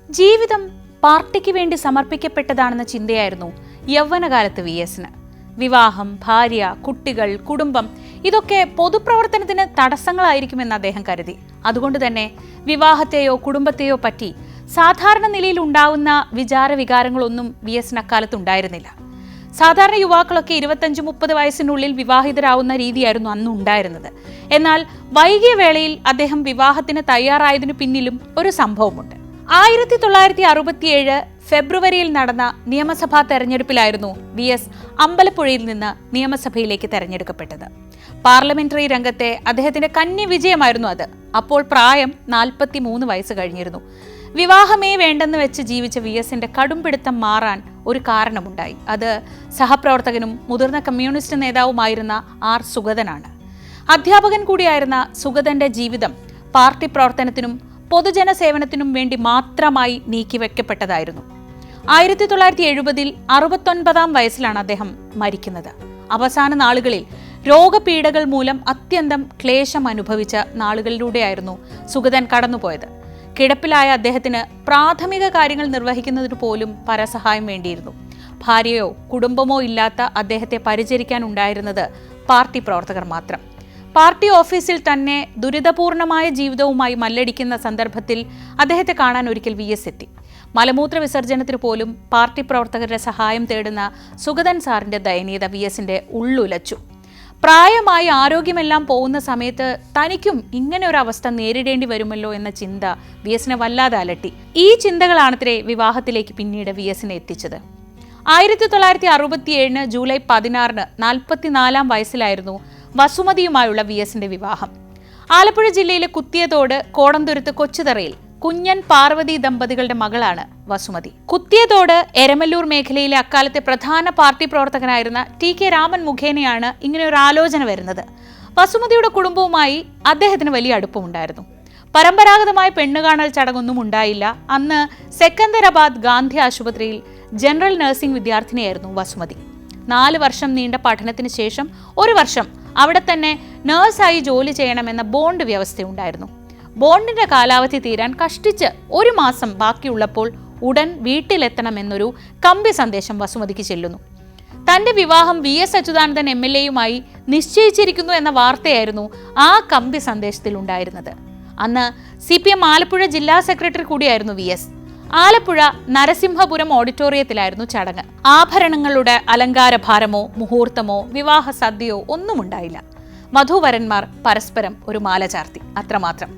ജീവിതം പാർട്ടിക്ക് വേണ്ടി സമർപ്പിക്കപ്പെട്ടതാണെന്ന ചിന്തയായിരുന്നു യൗവനകാലത്ത് VS-ന്. വിവാഹം, ഭാര്യ, കുട്ടികൾ, കുടുംബം ഇതൊക്കെ പൊതുപ്രവർത്തനത്തിന് തടസ്സങ്ങളായിരിക്കുമെന്ന് അദ്ദേഹം കരുതി. അതുകൊണ്ട് തന്നെ വിവാഹത്തെയോ കുടുംബത്തെയോ പറ്റി സാധാരണ നിലയിൽ ഉണ്ടാവുന്ന വികാരങ്ങളൊന്നും VS-ന് അക്കാലത്ത് ഉണ്ടായിരുന്നില്ല. സാധാരണ യുവാക്കളൊക്കെ 25-30 വയസ്സിനുള്ളിൽ വിവാഹിതരാവുന്ന രീതിയായിരുന്നു അന്ന് ഉണ്ടായിരുന്നത്. എന്നാൽ വൈകിയ വേളയിൽ അദ്ദേഹം വിവാഹത്തിന് തയ്യാറായതിനു പിന്നിലും ഒരു സംഭവമുണ്ട്. 1967 ഫെബ്രുവരിയിൽ നടന്ന നിയമസഭാ തെരഞ്ഞെടുപ്പിലായിരുന്നു VS അമ്പലപ്പുഴയിൽ നിന്ന് നിയമസഭയിലേക്ക് തെരഞ്ഞെടുക്കപ്പെട്ടത്. പാർലമെന്ററി രംഗത്തെ അദ്ദേഹത്തിന്റെ കന്നി വിജയമായിരുന്നു അത്. അപ്പോൾ പ്രായം 43 വയസ്സ് കഴിഞ്ഞിരുന്നു. വിവാഹമേ വേണ്ടെന്ന് വെച്ച് ജീവിച്ച VS-ന്റെ കടുംപിടുത്തം മാറാൻ ഒരു കാരണമുണ്ടായി. അത് സഹപ്രവർത്തകനും മുതിർന്ന കമ്മ്യൂണിസ്റ്റ് നേതാവുമായിരുന്ന R. സുഗതനാണ്. അധ്യാപകൻ കൂടിയായിരുന്ന സുഗതന്റെ ജീവിതം പാർട്ടി പ്രവർത്തനത്തിനും പൊതുജന സേവനത്തിനും വേണ്ടി മാത്രമായി നീക്കിവെക്കപ്പെട്ടതായിരുന്നു. 1970 69-ാം വയസ്സിലാണ് അദ്ദേഹം മരിക്കുന്നത്. അവസാന നാളുകളിൽ രോഗപീഠകൾ മൂലം അത്യന്തം ക്ലേശം അനുഭവിച്ച നാളുകളിലൂടെയായിരുന്നു സുഗതൻ കടന്നുപോയത്. കിടപ്പിലായ അദ്ദേഹത്തിന് പ്രാഥമിക കാര്യങ്ങൾ നിർവഹിക്കുന്നതിന് പോലും പരസഹായം വേണ്ടിയിരുന്നു. ഭാര്യയോ കുടുംബമോ ഇല്ലാത്ത അദ്ദേഹത്തെ പരിചരിക്കാൻ ഉണ്ടായിരുന്നത് പാർട്ടി പ്രവർത്തകർ മാത്രം. പാർട്ടി ഓഫീസിൽ തന്നെ ദുരിതപൂർണമായ ജീവിതവുമായി മല്ലടിക്കുന്ന സന്ദർഭത്തിൽ അദ്ദേഹത്തെ കാണാൻ ഒരിക്കൽ VS എത്തി. മലമൂത്ര വിസർജനത്തിന് പോലും പാർട്ടി പ്രവർത്തകരുടെ സഹായം തേടുന്ന സുഗതൻ സാറിന്റെ ദയനീയത VS-ന്റെ ഉള്ളുലച്ചു. പ്രായമായി ആരോഗ്യമെല്ലാം പോകുന്ന സമയത്ത് തനിക്കും ഇങ്ങനെ ഒരു അവസ്ഥ നേരിടേണ്ടി വരുമല്ലോ എന്ന ചിന്ത VS-നെ വല്ലാതെ അലട്ടി. ഈ ചിന്തകളാണത്രേ വിവാഹത്തിലേക്ക് പിന്നീട് VS-നെ എത്തിച്ചത്. 1967 ജൂലൈ 16 44-ാം വയസ്സിലായിരുന്നു വസുമതിയുമായുള്ള VS-ന്റെ വിവാഹം. ആലപ്പുഴ ജില്ലയിലെ കുത്തിയതോട് കോടന്തുരുത്ത് കൊച്ചുതറയിൽ കുഞ്ഞൻ പാർവതി ദമ്പതികളുടെ മകളാണ് വസുമതി. കുത്തിയതോട് എരമല്ലൂർ മേഖലയിലെ അക്കാലത്തെ പ്രധാന പാർട്ടി പ്രവർത്തകനായിരുന്ന TK രാമൻ മുഖേനയാണ് ഇങ്ങനെ ഒരു ആലോചന വരുന്നത്. വസുമതിയുടെ കുടുംബവുമായി അദ്ദേഹത്തിന് വലിയ അടുപ്പമുണ്ടായിരുന്നു. പരമ്പരാഗതമായ പെണ്ണുകാണൽ ചടങ്ങൊന്നും ഉണ്ടായില്ല. അന്ന് സെക്കന്ദരാബാദ് ഗാന്ധി ആശുപത്രിയിൽ ജനറൽ നഴ്സിംഗ് വിദ്യാർത്ഥിനിയായിരുന്നു വസുമതി. 4 വർഷം നീണ്ട പഠനത്തിന് ശേഷം 1 വർഷം അവിടെ തന്നെ നഴ്സായി ജോലി ചെയ്യണമെന്ന ബോണ്ട് വ്യവസ്ഥയുണ്ടായിരുന്നു. ബോണ്ടിന്റെ കാലാവധി തീരാൻ കഷ്ടിച്ച് 1 മാസം ബാക്കിയുള്ളപ്പോൾ ഉടൻ വീട്ടിലെത്തണമെന്നൊരു കമ്പി സന്ദേശം വസുമതിക്ക് ചെല്ലുന്നു. തന്റെ വിവാഹം VS അച്യുതാനന്ദൻ MLA-യുമായി നിശ്ചയിച്ചിരിക്കുന്നു എന്ന വാർത്തയായിരുന്നു ആ കമ്പി സന്ദേശത്തിൽ ഉണ്ടായിരുന്നത്. അന്ന് CPM ആലപ്പുഴ ജില്ലാ സെക്രട്ടറി കൂടിയായിരുന്നു VS. ആലപ്പുഴ നരസിംഹപുരം ഓഡിറ്റോറിയത്തിലായിരുന്നു ചടങ്ങ്. ആഭരണങ്ങളുടെ അലങ്കാരഭാരമോ മുഹൂർത്തമോ വിവാഹ സദ്യയോ ഒന്നും ഉണ്ടായില്ല. വധൂവരന്മാർ പരസ്പരം ഒരു മാല ചാർത്തി, അത്രമാത്രം.